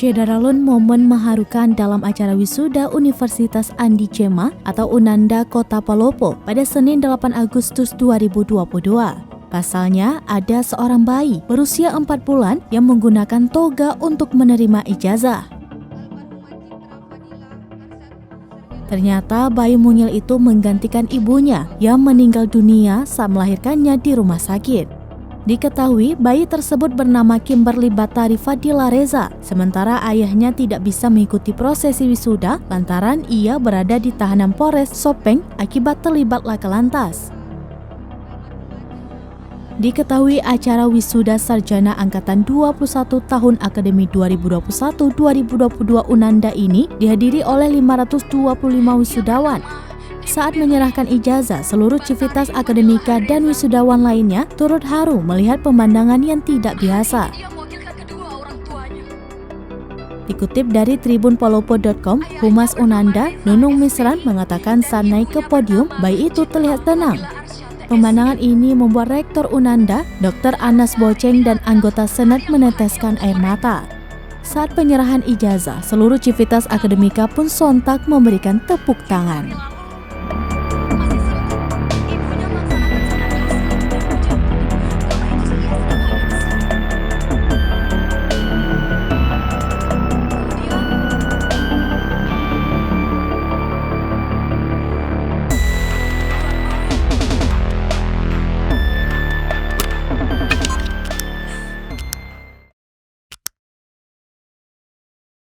Syederalun momen mengharukan dalam acara wisuda Universitas Andi Cema atau Unanda Kota Palopo pada Senin 8 Agustus 2022. Pasalnya, ada seorang bayi berusia 4 bulan yang menggunakan toga untuk menerima ijazah. Ternyata bayi mungil itu menggantikan ibunya yang meninggal dunia saat melahirkannya di rumah sakit. Diketahui bayi tersebut bernama Kimberly Batari Fadila Reza, sementara ayahnya tidak bisa mengikuti prosesi wisuda lantaran ia berada di tahanan Polres Sopeng akibat terlibat laka lantas. Diketahui acara wisuda sarjana angkatan 21 tahun akademi 2021-2022 Unanda ini dihadiri oleh 525 wisudawan. Saat menyerahkan ijazah, seluruh civitas akademika dan wisudawan lainnya turut haru melihat pemandangan yang tidak biasa. Dikutip dari tribunpalopo.com, Humas Unanda, Nunung Misran mengatakan saat naik ke podium, bayi itu terlihat tenang. Pemandangan ini membuat Rektor Unanda, Dr. Anas Boceng dan anggota Senat meneteskan air mata. Saat penyerahan ijazah, seluruh civitas akademika pun sontak memberikan tepuk tangan.